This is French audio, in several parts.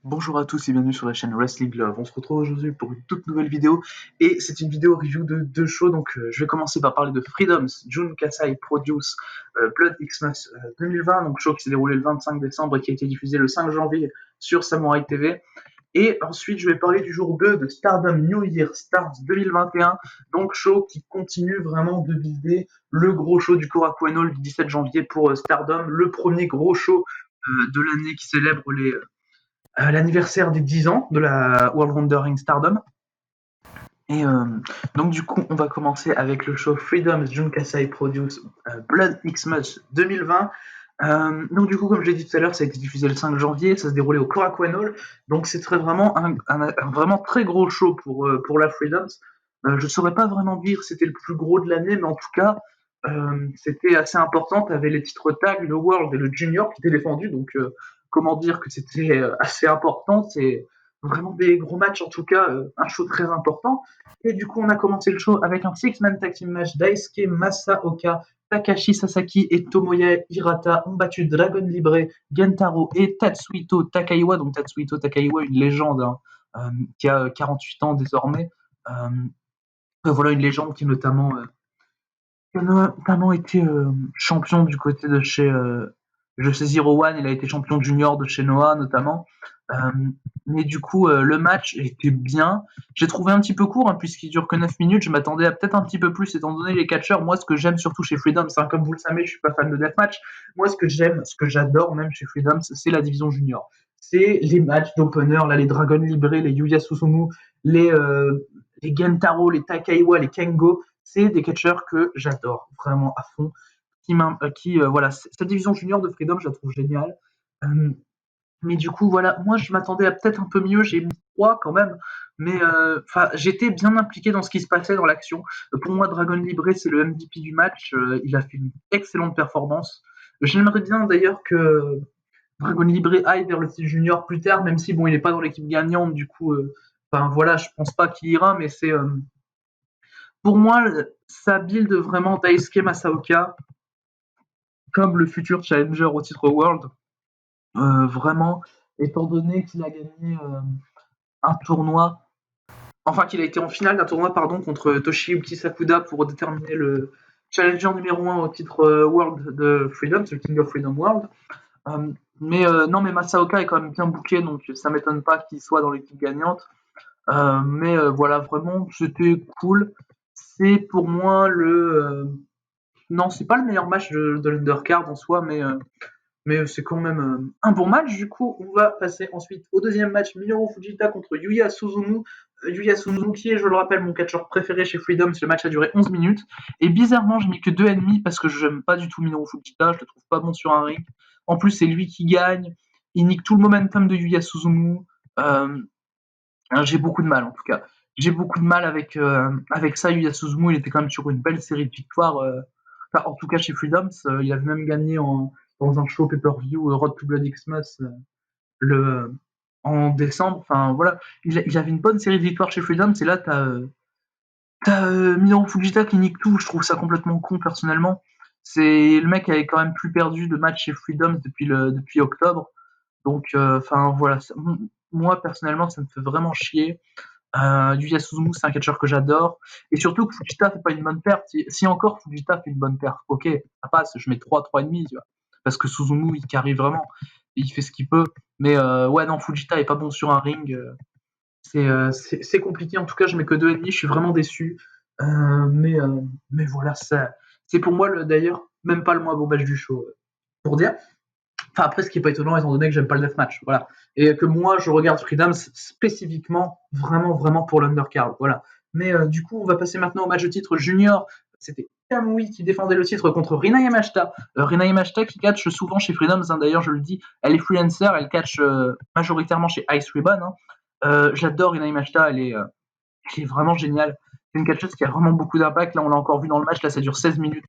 Bonjour à tous et bienvenue sur la chaîne Wrestling Love. On se retrouve aujourd'hui pour une toute nouvelle vidéo et c'est une vidéo review de deux shows. Donc je vais commencer par parler de Freedoms, Jun Kasai Produce Blood Xmas 2020, donc show qui s'est déroulé le 25 décembre et qui a été diffusé le 5 janvier sur Samurai TV. Et ensuite je vais parler du jour 2 de Stardom New Year Stars 2021, donc show qui continue vraiment de viser le gros show du Korakuen Hall du 17 janvier pour Stardom, le premier gros show de l'année qui célèbre l'anniversaire des 10 ans de la World Wondering Stardom. Et donc du coup, on va commencer avec le show Freedom's Junkasai Produce Blood Xmas 2020. Donc du coup, comme je l'ai dit tout à l'heure, ça a été diffusé le 5 janvier, ça se déroulait au Korakuen Hall, donc c'est vraiment un vraiment très gros show pour la Freedoms. Je ne saurais pas vraiment dire si c'était le plus gros de l'année, mais en tout cas, c'était assez important. Tu avais les titres tag, le World et le Junior qui étaient défendus, donc comment dire que c'était assez important. C'est vraiment des gros matchs, en tout cas, un show très important. Et du coup, on a commencé le show avec un six-man tag team match. Daisuke Masaoka, Takashi Sasaki et Tomoya Hirata ont battu Dragon Libre, Gentaro et Tatsuhito Takaiwa. Donc Tatsuhito Takaiwa, une légende hein, qui a 48 ans désormais. Voilà une légende qui a notamment été champion du côté de chez Zero One. Il a été champion junior de chez Noah notamment. Euh, mais du coup, le match était bien. J'ai trouvé un petit peu court, hein, puisqu'il dure que 9 minutes. Je m'attendais à peut-être un petit peu plus, étant donné les catcheurs. Moi, ce que j'aime surtout chez Freedom, c'est comme vous le savez, je suis pas fan de deathmatch. Moi, ce que j'aime, ce que j'adore même chez Freedom, c'est la division junior. C'est les matchs d'opener, là, les Dragon Libre, les Yuya Susumu, les Gentaro, les Takaiwa, les Kengo. C'est des catcheurs que j'adore vraiment à fond. Voilà, cette division junior de Freedom, je la trouve géniale. Euh, mais du coup, voilà, moi je m'attendais à peut-être un peu mieux, j'ai mis 3 quand même, mais j'étais bien impliqué dans ce qui se passait dans l'action. Pour moi, Dragon Libre, c'est le MVP du match, il a fait une excellente performance. J'aimerais bien d'ailleurs que Dragon Libre aille vers le style junior plus tard, même si bon, il n'est pas dans l'équipe gagnante, du coup, voilà, je pense pas qu'il ira, mais c'est pour moi, ça build vraiment Daisuke Masaoka comme le futur challenger au titre World. Vraiment, étant donné qu'il a gagné un tournoi, enfin qu'il a été en finale d'un tournoi pardon, contre Toshiyuki Sakuda pour déterminer le challenger numéro 1 au titre World de Freedom, c'est le King of Freedom World. Mais non, mais Masaoka est quand même bien booké, donc ça m'étonne pas qu'il soit dans l'équipe gagnante. Mais voilà, vraiment, c'était cool. C'est pour moi non, c'est pas le meilleur match de l'undercard en soi, mais c'est quand même un bon match. Du coup, on va passer ensuite au deuxième match, Minoru Fujita contre Yuya Suzumu. Yuya Suzumu qui est, je le rappelle, mon catcheur préféré chez Freedom. Le match a duré 11 minutes. Et bizarrement, j'ai mis que 2,5 parce que je n'aime pas du tout Minoru Fujita. Je le trouve pas bon sur un ring. En plus, c'est lui qui gagne. Il nique tout le momentum de Yuya Suzumu. Euh, j'ai beaucoup de mal, en tout cas. J'ai beaucoup de mal avec ça. Yuya Suzumu, il était quand même sur une belle série de victoires. Enfin, en tout cas, chez Freedoms, il avait même gagné dans un show pay-per-view Road to Blood Xmas le, en décembre. Enfin, voilà. Il avait une bonne série de victoires chez Freedoms. Et là, t'as Minoru Fujita qui nique tout. Je trouve ça complètement con, personnellement. C'est le mec avait quand même plus perdu de match chez Freedoms depuis octobre. Donc, enfin, voilà. Moi, personnellement, ça me fait vraiment chier. Yuya Suzumu, c'est un catcheur que j'adore. Et surtout que Fujita fait pas une bonne perte. Si encore Fujita fait une bonne perte, ok, ça passe, je mets 3,5, tu vois. Parce que Suzumu, il carry vraiment. Il fait ce qu'il peut. Mais ouais, non, Fujita est pas bon sur un ring. C'est compliqué. En tout cas, je mets que 2,5. Je suis vraiment déçu. Mais voilà, c'est pour moi, d'ailleurs, même pas le moins beau match du show. Pour dire. Enfin, après, ce qui est pas étonnant, étant donné que j'aime pas le deathmatch. Voilà. Et que moi, je regarde Freedom spécifiquement, vraiment, vraiment pour l'undercard. Voilà. Mais du coup, on va passer maintenant au match de titre junior. C'était Kamui qui défendait le titre contre Rina Yamashita. Rina Yamashita qui catch souvent chez Freedoms, hein, d'ailleurs, je le dis. Elle est freelancer, elle catch majoritairement chez Ice Ribbon. Hein. J'adore Rina Yamashita, elle est vraiment géniale. C'est une catcheuse qui a vraiment beaucoup d'impact. Là, on l'a encore vu dans le match, là, ça dure 16 minutes.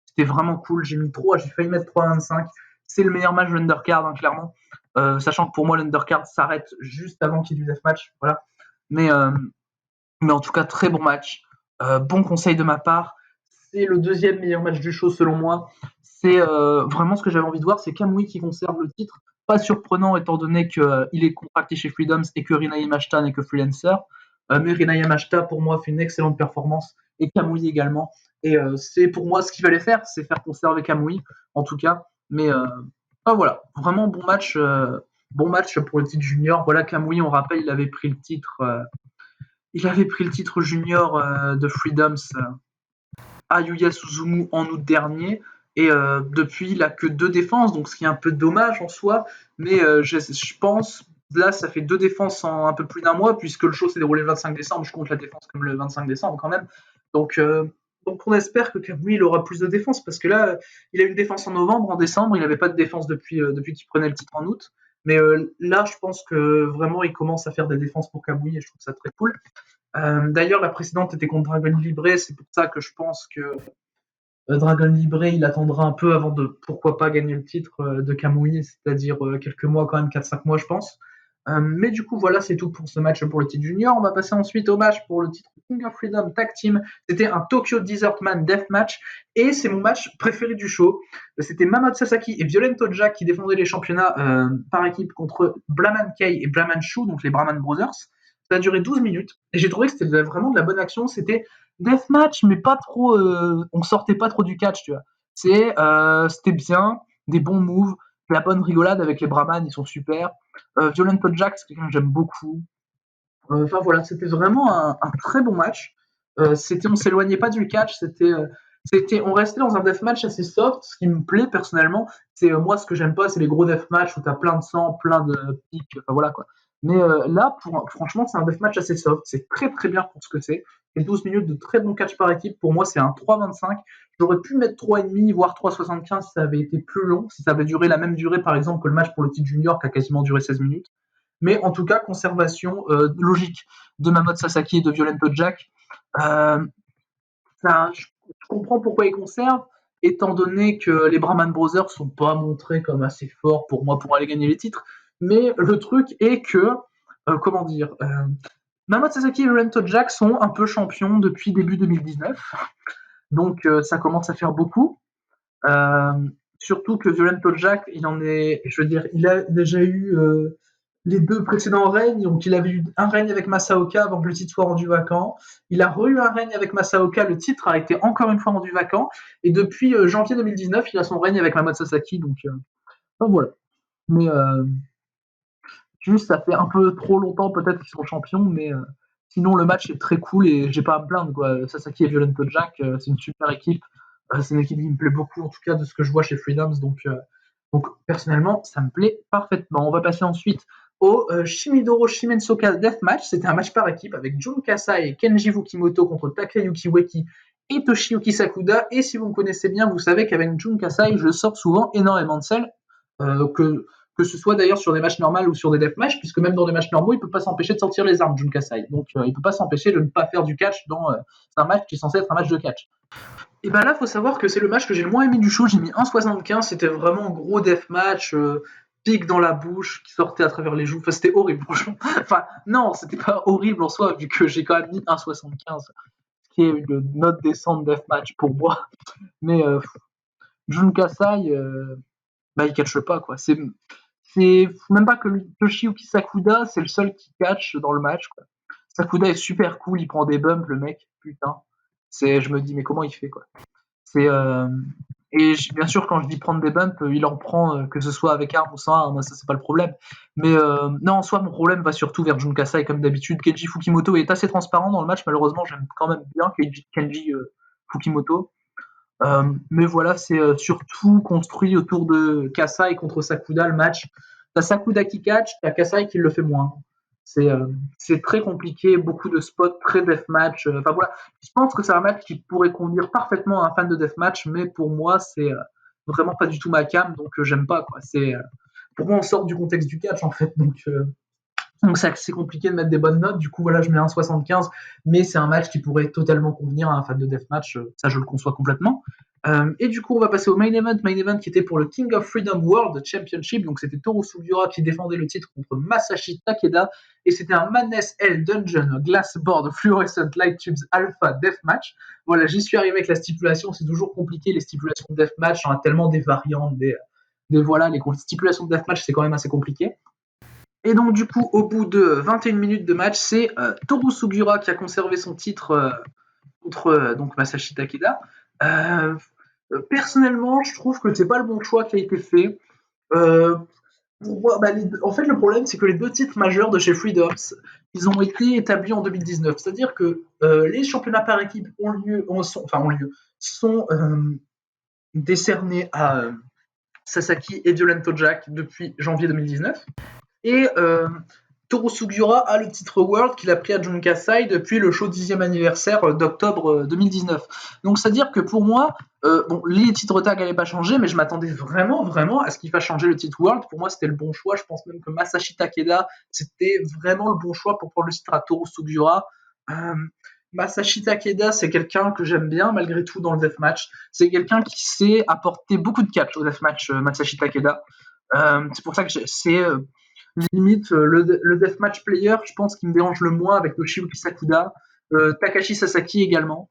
C'était vraiment cool. J'ai mis 3, j'ai failli mettre 3,25. C'est le meilleur match de l'undercard, hein, clairement. Sachant que pour moi, l'undercard s'arrête juste avant qu'il y ait du deathmatch. Voilà. Mais, euh, mais en tout cas, très bon match. Bon conseil de ma part. C'est le deuxième meilleur match du show selon moi. C'est vraiment ce que j'avais envie de voir, c'est Kamui qui conserve le titre. pas surprenant étant donné qu'il est contracté chez Freedoms et que Rina Yamashita n'est que freelancer. Mais Rina Yamashita, pour moi, fait une excellente performance, et Kamui également. Et c'est pour moi ce qu'il fallait faire, c'est faire conserver Kamui, en tout cas. Mais voilà, vraiment bon match pour le titre junior. Voilà, Kamui, on rappelle, il avait pris le titre junior de Freedoms à Yuya Suzumu en août dernier. Et depuis, il a que 2 défenses, donc ce qui est un peu dommage en soi. Mais je pense, là, ça fait 2 défenses en un peu plus d'un mois, puisque le show s'est déroulé le 25 décembre. Je compte la défense comme le 25 décembre quand même. Donc on espère que Kamui il aura plus de défense, parce que là, il a une défense en novembre, en décembre, il n'avait pas de défense depuis qu'il prenait le titre en août. Mais là, je pense que vraiment, il commence à faire des défenses pour Kamui, et je trouve ça très cool. D'ailleurs, la précédente était contre Dragon Libre, c'est pour ça que je pense que Dragon Libre, il attendra un peu avant de, pourquoi pas, gagner le titre de Kamui, c'est-à-dire quelques mois quand même, 4-5 mois je pense. Mais du coup, voilà, c'est tout pour ce match pour le titre junior. On va passer ensuite au match pour le titre King of Freedom Tag Team. C'était un Tokyo Desertman Deathmatch, et c'est mon match préféré du show. C'était Mamoru Sasaki et Violento Jack qui défendaient les championnats par équipe contre Brahman Kei et Brahman Shu, donc les Brahman Brothers. Ça a duré 12 minutes, et j'ai trouvé que c'était vraiment de la bonne action. C'était deathmatch, mais pas trop. On sortait pas trop du catch, tu vois. C'était bien, des bons moves, la bonne rigolade avec les Brahman, ils sont super. Violent Jack, c'est quelqu'un que j'aime beaucoup. Enfin voilà, c'était vraiment un très bon match. On s'éloignait pas du catch, on restait dans un deathmatch assez soft. Ce qui me plaît personnellement, c'est moi ce que j'aime pas, c'est les gros deathmatch où t'as plein de sang, plein de pics, enfin voilà quoi. Mais là, franchement, c'est un deathmatch assez soft. C'est très très bien pour ce que c'est. Et 12 minutes de très bon catch par équipe. Pour moi, c'est un 3,25. J'aurais pu mettre 3,5, voire 3,75 si ça avait été plus long, si ça avait duré la même durée par exemple que le match pour le titre junior qui a quasiment duré 16 minutes. Mais en tout cas, conservation logique de Mamoru Sasaki et de Violento Jack. Euh, je comprends pourquoi ils conservent, étant donné que les Brahman Brothers sont pas montrés comme assez forts pour moi pour aller gagner les titres. Mais le truc est que, comment dire, Mamoru Sasaki et Violento Jack sont un peu champions depuis début 2019. Donc ça commence à faire beaucoup. Euh, Surtout que Violento Jack, il a déjà eu les 2 précédents règnes. Donc il avait eu un règne avec Masaoka avant que le titre soit rendu vacant. Il a eu un règne avec Masaoka, le titre a été encore une fois rendu vacant. Et depuis janvier 2019, il a son règne avec Mamoru Sasaki. Donc voilà. Mais juste, ça fait un peu trop longtemps peut-être qu'ils sont champions, mais sinon le match est très cool et j'ai pas à me plaindre, quoi. Sasaki et Violento Jack, c'est une super équipe. C'est une équipe qui me plaît beaucoup, en tout cas de ce que je vois chez Freedoms. Donc personnellement, ça me plaît parfaitement. On va passer ensuite au Shimidoro Shimensoka Deathmatch. C'était un match par équipe avec Jun Kasai et Kenji Fukimoto contre Takayuki Ueki et Toshiyuki Sakuda. Et si vous me connaissez bien, vous savez qu'avec Jun Kasai, je sors souvent énormément de sel. Que ce soit d'ailleurs sur des matchs normaux ou sur des deathmatchs, puisque même dans des matchs normaux, il ne peut pas s'empêcher de sortir les armes, Jun Kasai. Donc il ne peut pas s'empêcher de ne pas faire du catch dans un match qui est censé être un match de catch. Et ben là, il faut savoir que c'est le match que j'ai le moins aimé du show. J'ai mis 1,75. C'était vraiment gros deathmatch, pique dans la bouche, qui sortait à travers les joues. Enfin, c'était horrible, franchement. Enfin, non, c'était pas horrible en soi, vu que j'ai quand même mis 1,75, ce qui est une note descente deathmatch pour moi. Mais Jun Kasai, il catche pas, quoi. C'est même pas que Toshiyuki Sakuda, c'est le seul qui catch dans le match, quoi. Sakuda est super cool, il prend des bumps, le mec, putain. Je me dis, mais comment il fait, quoi. C'est, et bien sûr, quand je dis prendre des bumps, il en prend, que ce soit avec arme ou sans arme, ça c'est pas le problème. Mais non, en soi, mon problème va surtout vers Jun Kasai, comme d'habitude. Kenji Fukimoto est assez transparent dans le match, malheureusement, j'aime quand même bien Kenji Fukimoto. Mais voilà, c'est surtout construit autour de Kasai contre Sakuda le match. T'as Sakuda qui catch, t'as Kasai qui le fait moins. C'est très compliqué, beaucoup de spots, très deathmatch. Enfin voilà, je pense que c'est un match qui pourrait convenir parfaitement à un fan de deathmatch, mais pour moi, c'est vraiment pas du tout ma cam, donc j'aime pas, quoi. Pour moi, on sort du contexte du catch en fait, donc c'est assez compliqué de mettre des bonnes notes. Du coup, voilà, je mets 1,75, mais c'est un match qui pourrait totalement convenir à un fan de deathmatch. Ça, je le conçois complètement. Et du coup, on va passer au main event qui était pour le King of Freedom World Championship. Donc, c'était Toru Sugiura qui défendait le titre contre Masashi Takeda. Et c'était un Madness Hell Dungeon Glassboard Fluorescent Light Tubes Alpha Deathmatch. Voilà, j'y suis arrivé avec la stipulation. C'est toujours compliqué, les stipulations de deathmatch. On a tellement des variantes, voilà, les stipulations de deathmatch, c'est quand même assez compliqué. Et donc, du coup, au bout de 21 minutes de match, c'est Toru Sugiura qui a conservé son titre contre donc Masashi Takeda. Personnellement, je trouve que c'est pas le bon choix qui a été fait. En fait, le problème, c'est que les deux titres majeurs de chez Freedoms, ils ont été établis en 2019. C'est-à-dire que les championnats par équipe sont décernés à Sasaki et Violento Jack depuis janvier 2019. Et Toru Sugiura a le titre World qu'il a pris à Jun Kasai depuis le show 10e anniversaire d'octobre 2019. Donc c'est-à-dire que pour moi, les titres tag n'allaient pas changer, mais je m'attendais vraiment à ce qu'il fasse changer le titre World. Pour moi, c'était le bon choix. Je pense même que Masashi Takeda, c'était vraiment le bon choix pour prendre le titre à Toru Sugiura. Masashi Takeda, c'est quelqu'un que j'aime bien malgré tout dans le deathmatch. C'est quelqu'un qui sait apporter beaucoup de catch au deathmatch, Masashi Takeda. C'est pour ça que c'est limite le deathmatch player, je pense, qui me dérange le moins avec Yoshiyuki Sakuda, Takashi Sasaki également.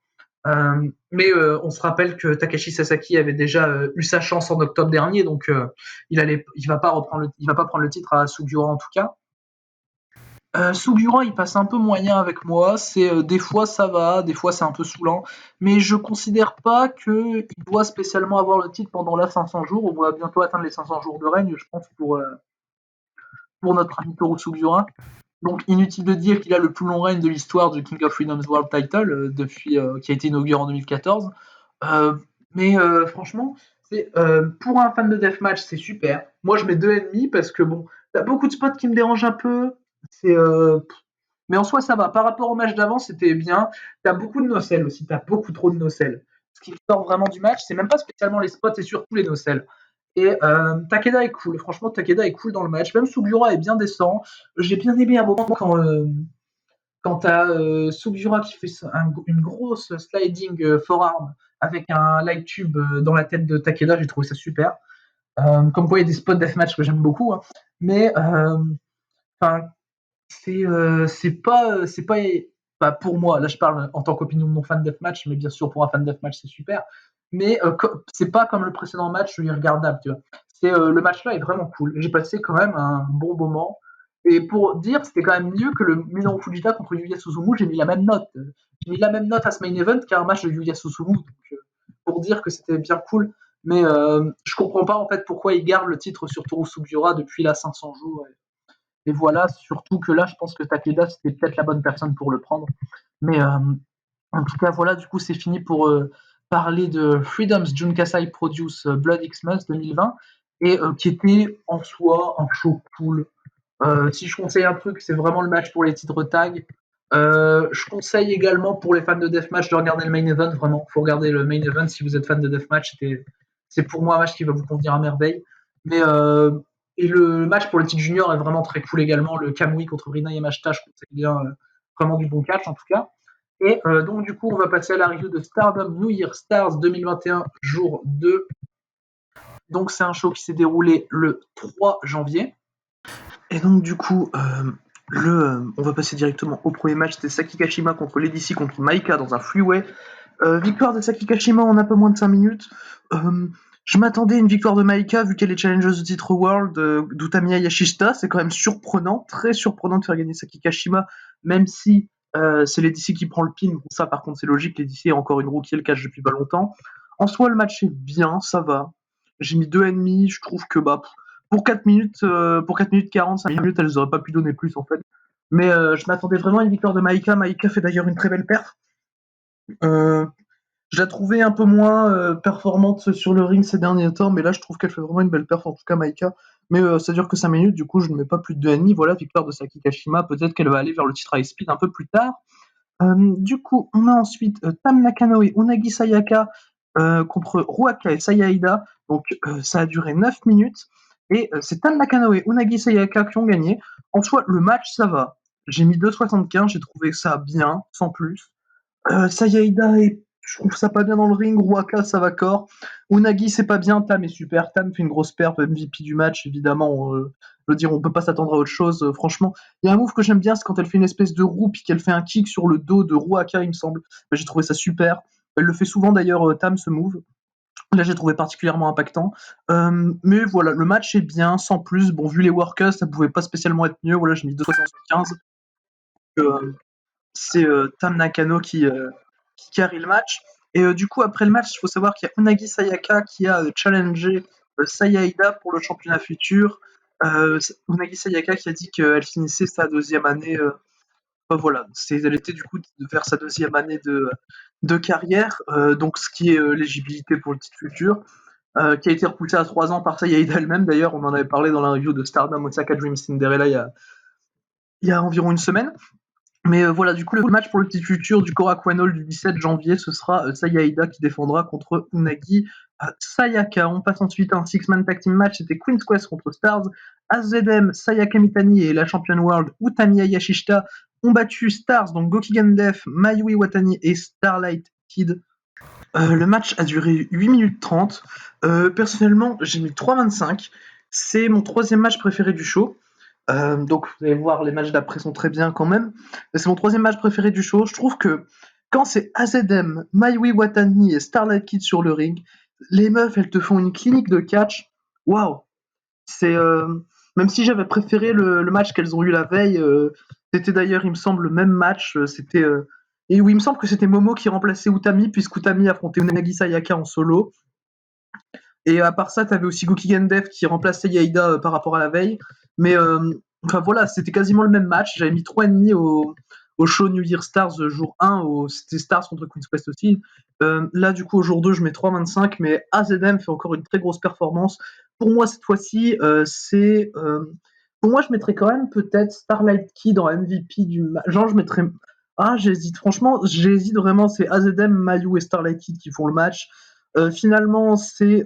Mais on se rappelle que Takashi Sasaki avait déjà eu sa chance en octobre dernier, donc il va pas prendre le titre à Sugiura en tout cas. Sugiura, il passe un peu moyen avec moi. C'est des fois ça va, des fois c'est un peu saoulant, mais je considère pas qu'il doit spécialement avoir le titre pendant la 500 jours. On va bientôt atteindre les 500 jours de règne, je pense, pour notre ami Toru Sugiura. Donc inutile de dire qu'il a le plus long règne de l'histoire du King of Freedom's World Title qui a été inauguré en 2014. Mais franchement, pour un fan de deathmatch, c'est super. Moi, je mets 2,5 parce que bon, t'as beaucoup de spots qui me dérangent un peu. C'est mais en soi, ça va. Par rapport au match d'avant, c'était bien. T'as beaucoup de nocelles aussi. T'as beaucoup trop de nocelles. Ce qui sort vraiment du match, c'est même pas spécialement les spots, c'est surtout les nocelles. Et Takeda est cool. Franchement, Takeda est cool dans le match. Même Sugiura est bien décent. J'ai bien aimé un moment quand t'as Sugiura qui fait une grosse sliding forearm avec un light tube dans la tête de Takeda. J'ai trouvé ça super. Comme quoi, il y a des spots deathmatch que j'aime beaucoup. Hein. Mais c'est pas pour moi. Là, je parle en tant qu'opinion de non fan deathmatch, mais bien sûr pour un fan deathmatch c'est super. Mais c'est pas comme le précédent match irregardable, tu vois. Le match là est vraiment cool. J'ai passé quand même un bon moment. Et pour dire, c'était quand même mieux que le Minoru Fujita contre Yuya Suzumu. J'ai mis la même note. J'ai mis la même note à ce main event qu'à un match de Yuya Suzumu. Donc, pour dire que c'était bien cool. Mais je comprends pas en fait pourquoi il garde le titre sur Toru Sugiura depuis la 500 jours. Et voilà, surtout que là, je pense que Takeda, c'était peut-être la bonne personne pour le prendre. Mais en tout cas, voilà, du coup, c'est fini pour parler de Freedom's Jun Kasai Produce Blood Xmas 2020, et qui était en soi un show cool. Si je conseille un truc, c'est vraiment le match pour les titres tag. Je conseille également pour les fans de Deathmatch de regarder le main event, vraiment. Il faut regarder le main event si vous êtes fan de Deathmatch. C'est pour moi un match qui va vous convenir à merveille. Mais et le match pour le titre junior est vraiment très cool également. Le Kamui contre Rina Yamashita, je conseille bien vraiment du bon catch en tout cas. Et donc du coup, on va passer à la review de Stardom New Year Stars 2021, jour 2. Donc c'est un show qui s'est déroulé le 3 janvier. Et donc du coup, on va passer directement au premier match. C'était Saki Kashima contre Lady C contre Maika dans un freeway. Victoire de Saki Kashima en un peu moins de 5 minutes. Je m'attendais à une victoire de Maika vu qu'elle est challengeuse de titre World d'Utamiya Yashishita. C'est quand même surprenant, très surprenant de faire gagner Saki Kashima, même si c'est Lady C qui prend le pin. Bon, ça par contre c'est logique, Lady C est encore une rookie, elle cache depuis pas longtemps. En soi le match est bien, ça va. J'ai mis 2,5, je trouve que pour 4 minutes, pour 4 minutes 40, 5 minutes, elles auraient pas pu donner plus en fait. Mais je m'attendais vraiment à une victoire de Maika. Maika fait d'ailleurs une très belle perf. Je la trouvais un peu moins performante sur le ring ces derniers temps, mais là je trouve qu'elle fait vraiment une belle perf, en tout cas Maika. Mais ça dure que 5 minutes, du coup je ne mets pas plus de 2,5. Voilà, victoire de Saki Kashima. Peut-être qu'elle va aller vers le titre High Speed un peu plus tard. Du coup, on a ensuite Tam Nakanoe, Unagi Sayaka contre Ruaka et Sayaida. Donc ça a duré 9 minutes. Et c'est Tam Nakanoe et Unagi Sayaka qui ont gagné. En soi, le match, ça va. J'ai mis 2,75, j'ai trouvé ça bien, sans plus. Sayaida, je trouve ça pas bien dans le ring. Ruaka, ça va corps. Unagi, c'est pas bien. Tam est super. Tam fait une grosse perf, MVP du match, évidemment. Je veux dire, on peut pas s'attendre à autre chose. Franchement, il y a un move que j'aime bien, c'est quand elle fait une espèce de roue puis qu'elle fait un kick sur le dos de Ruaka, il me semble. J'ai trouvé ça super. Elle le fait souvent d'ailleurs, Tam, ce move. Là, j'ai trouvé particulièrement impactant. Mais voilà, le match est bien, sans plus. Bon, vu les workers, ça pouvait pas spécialement être mieux. Voilà, j'ai mis 2,75. Euh, c'est Tam Nakano qui carry le match. Et du coup, après le match, il faut savoir qu'il y a Unagi Sayaka qui a challengé Saya Ida pour le championnat futur. Unagi Sayaka qui a dit qu'elle finissait sa deuxième année. Voilà, elle était du coup vers sa deuxième année de carrière, donc ce qui est l'éligibilité pour le titre futur, qui a été repoussé à 3 ans par Saya Ida elle-même. D'ailleurs, on en avait parlé dans la review de Stardom Osaka Dream Cinderella il y a environ une semaine. Mais voilà, du coup, le match pour le titre futur du Korakuen Hall du 17 janvier, ce sera Saya Ida qui défendra contre Unagi Sayaka. On passe ensuite à un six-man tag team match, c'était Queen's Quest contre Stars. AZM, Sayaka Mitani et la championne world Utami Hayashishita ont battu Stars, donc Gokigen Def, Mayui Watani et Starlight Kid. Le match a duré 8 minutes 30. Personnellement, j'ai mis 3,25. C'est mon troisième match préféré du show. Donc vous allez voir, les matchs d'après sont très bien quand même. C'est mon troisième match préféré du show. Je trouve que quand c'est AZM, Mayui Watani et Starlight Kid sur le ring, les meufs, elles te font une clinique de catch. Waouh! C'est même si j'avais préféré le match qu'elles ont eu la veille, c'était d'ailleurs, il me semble, le même match. C'était et oui, il me semble que c'était Momo qui remplaçait Utami, puisqu'Utami affrontait Unagi Sayaka en solo. Et à part ça, t'avais aussi Gokigen Dev qui remplaçait Yaida par rapport à la veille. Mais enfin voilà, c'était quasiment le même match. J'avais mis 3,5 au show New Year Stars jour 1, c'était Stars contre Queen's Quest aussi. Là, du coup, au jour 2, je mets 3,25, mais AZM fait encore une très grosse performance. Pour moi, cette fois-ci, pour moi, je mettrais quand même peut-être Starlight Kid en MVP du match. Genre, je mettrais. Ah, j'hésite, franchement, j'hésite vraiment. C'est AZM, Mayu et Starlight Kid qui font le match. Finalement, c'est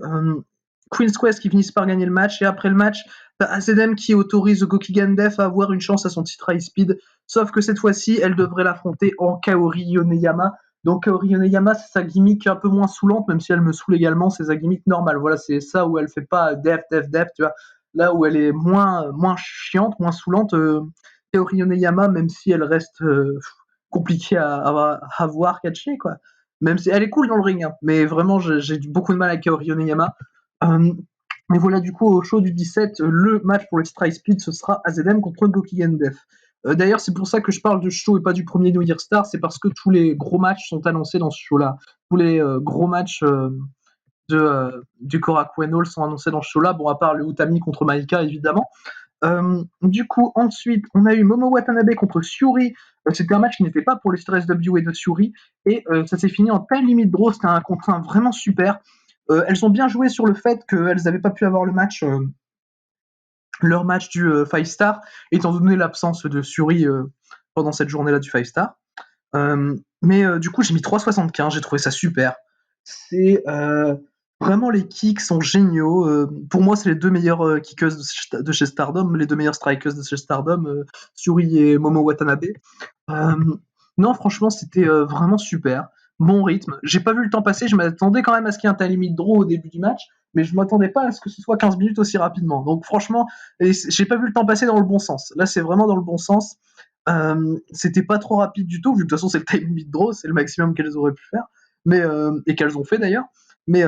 Queen's Quest qui finissent par gagner le match, et après le match, t'as AZM qui autorise Gokigen Def à avoir une chance à son titre High Speed, sauf que cette fois-ci, elle devrait l'affronter en Kaori Yoneyama. Donc Kaori Yoneyama, c'est sa gimmick un peu moins saoulante, même si elle me saoule également, c'est sa gimmick normale. Voilà, c'est ça où elle fait pas def, tu vois. Là où elle est moins chiante, moins saoulante, Kaori Yoneyama, même si elle reste compliquée à voir catcher, quoi. Même si elle est cool dans le ring, hein, mais vraiment, j'ai beaucoup de mal avec Kaori Yoneyama. Mais voilà, du coup, au show du 17, le match pour le titre High Speed, ce sera AZM contre Gokigen Def. D'ailleurs, c'est pour ça que je parle de show et pas du premier New Year Star, c'est parce que tous les gros matchs sont annoncés dans ce show-là. Tous les gros matchs du Korakuen Hall sont annoncés dans ce show-là, bon, à part le Utami contre Maika, évidemment. Du coup, ensuite, on a eu Momo Watanabe contre Syuri. C'était un match qui n'était pas pour les Stress W et de Syuri. Et ça s'est fini en time limit draw. C'était un contre un vraiment super. Elles ont bien joué sur le fait qu'elles n'avaient pas pu avoir leur match du 5 star, étant donné l'absence de Syuri pendant cette journée-là du 5 star. Mais du coup, j'ai mis 3,75. J'ai trouvé ça super. C'est vraiment, les kicks sont géniaux. Pour moi, c'est les deux meilleures kickeuses de chez Stardom, les deux meilleures strikeuses de chez Stardom, Syuri et Momo Watanabe. Non, franchement, c'était vraiment super. Bon rythme. J'ai pas vu le temps passer. Je m'attendais quand même à ce qu'il y ait un time limit draw au début du match, mais je m'attendais pas à ce que ce soit 15 minutes aussi rapidement. Donc franchement, j'ai pas vu le temps passer dans le bon sens. Là, c'est vraiment dans le bon sens. C'était pas trop rapide du tout, vu que de toute façon, c'est le time limit draw, c'est le maximum qu'elles auraient pu faire, mais et qu'elles ont fait d'ailleurs. Mais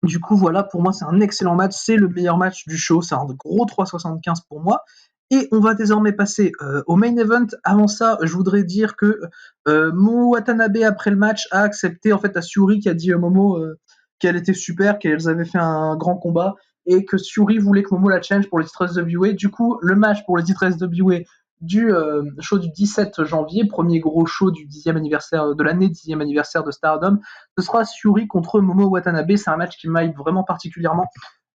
du coup, voilà, pour moi, c'est un excellent match. C'est le meilleur match du show. C'est un gros 3,75 pour moi. Et on va désormais passer au main event. Avant ça, je voudrais dire que Momo Watanabe, après le match, a accepté, en fait, à Syuri qui a dit Momo qu'elle était super, qu'elles avaient fait un grand combat, et que Syuri voulait que Momo la change pour le titre SWA. Du coup, le match pour le titre SWA du show du 17 janvier, premier gros show du 10e anniversaire de l'année, 10e anniversaire de Stardom, ce sera Syuri contre Momo Watanabe. C'est un match qui m'aille vraiment particulièrement.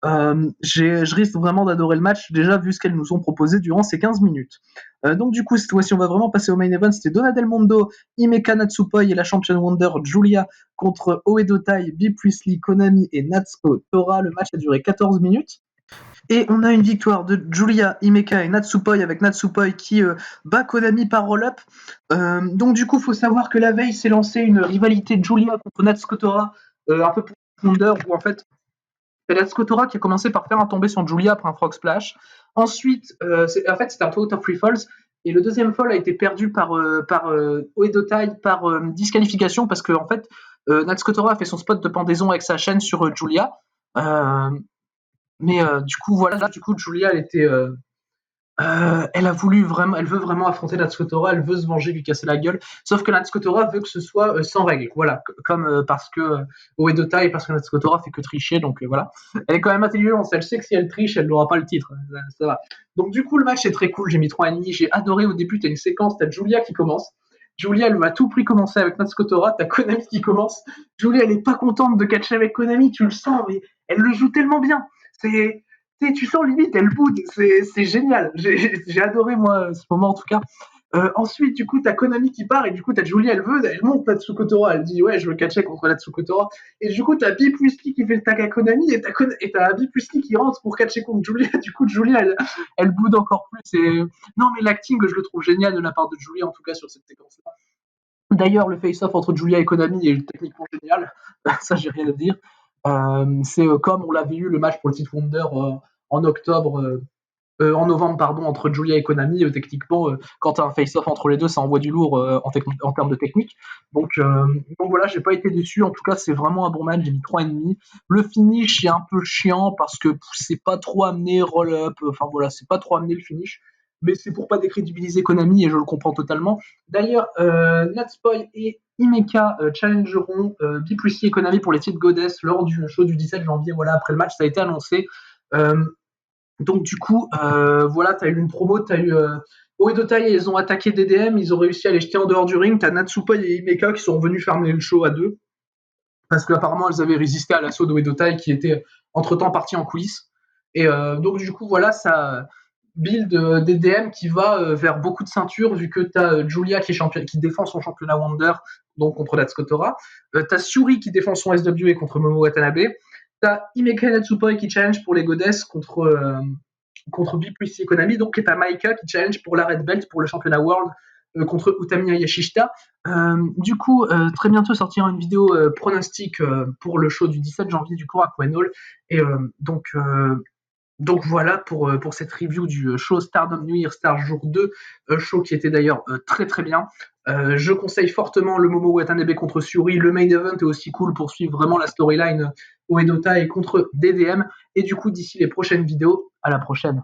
Je risque vraiment d'adorer le match, déjà vu ce qu'elles nous ont proposé durant ces 15 minutes. Donc du coup, cette fois-ci, on va vraiment passer au main event. C'était Donna Del Mondo, Himeka Natsupoi et la championne Wonder Julia contre Oedo Tai, Bea Priestley, Konami et Natsuko Tora. Le match a duré 14 minutes. Et on a une victoire de Julia, Himeka et Natsupoi, avec Natsupoi qui bat Konami par roll-up. Donc du coup, il faut savoir que la veille s'est lancée une rivalité de Julia contre Natsuko Tora, un peu pour Wonder, où en fait, c'est Natsuko Tora qui a commencé par faire un tombé sur Julia après un frog splash. Ensuite, c'était un out of free falls. Et le deuxième fall a été perdu par Oedo Tai par disqualification, parce que en fait, Natsuko Tora a fait son spot de pendaison avec sa chaîne sur Julia. Mais du coup, voilà, du coup, Julia, elle veut vraiment affronter Natsuko Tora, elle veut se venger, lui casser la gueule. Sauf que Natsuko Tora veut que ce soit sans règle, voilà, comme parce que Uedota et parce que Natsuko Tora fait que tricher, donc voilà. Elle est quand même intelligente, elle sait que si elle triche, elle n'aura pas le titre, ça va. Donc du coup, le match est très cool, j'ai mis 3,5, j'ai adoré au début, t'as une séquence, t'as Julia qui commence. Julia, elle va à tout prix commencer avec Natsuko Tora, t'as Konami qui commence. Julia, elle est pas contente de catcher avec Konami, tu le sens, mais elle le joue tellement bien. C'est tu sens limite, elle boude, c'est génial. J'ai adoré, moi, ce moment, en tout cas. Ensuite, du coup, t'as Konami qui part, et du coup, t'as Julie, elle monte Natsuko Tora, elle dit, ouais, je veux catcher contre Natsuko Tora. Et du coup, t'as Bee Priestley qui fait le tag à Konami, et t'as Bee Priestley qui rentre pour catcher contre Julia. Du coup, Julia, elle boude encore plus. Non, mais l'acting, je le trouve génial de la part de Julia, en tout cas, sur cette séquence-là. D'ailleurs, le face-off entre Julia et Konami est techniquement génial. Ça, j'ai rien à dire. C'est comme on l'avait eu le match pour le titre Wonder en novembre, pardon, entre Julia et Konami. Techniquement, quand tu as un face-off entre les deux, ça envoie du lourd en termes de technique. Donc voilà, j'ai pas été déçu. En tout cas, c'est vraiment un bon match. J'ai mis 3,5. Le finish est un peu chiant parce que c'est pas trop amené roll-up. Enfin voilà, c'est pas trop amené le finish. Mais c'est pour pas décrédibiliser Konami et je le comprends totalement. D'ailleurs, Natspoil et Himeka challengeront Bee et Konami pour les titres Goddess lors du show du 17 janvier. Voilà, après le match, ça a été annoncé. Donc du coup, voilà, tu as eu une promo, tu as eu Oedotai, ils ont attaqué DDM, ils ont réussi à les jeter en dehors du ring. Tu as Natsupoi et Himeka qui sont venus faire mener le show à deux, parce qu'apparemment elles avaient résisté à l'assaut d'Oedotai qui était entre-temps parti en coulisses. Et donc du coup, voilà, ça build DDM qui va vers beaucoup de ceintures, vu que tu as Julia qui défend son championnat Wonder, donc contre Natsuko Tora. Tu as Suri qui défend son SWA contre Momo Watanabe. T'as Himeka Natsupoi qui challenge pour les Goddess contre Bee Priestley et Konami, donc et t'as Maika qui challenge pour la Red Belt pour le championnat World contre Utami Hayashishita. Du coup, très bientôt sortira une vidéo pronostic pour le show du 17 janvier du coup à Koen Hall. Et donc voilà pour cette review du show Stardom New Year Star jour 2, show qui était d'ailleurs très très bien. Je conseille fortement le Momo Watanabe contre Suri. Le main event est aussi cool pour suivre vraiment la storyline Oedota et contre DDM. Et du coup, d'ici les prochaines vidéos, à la prochaine.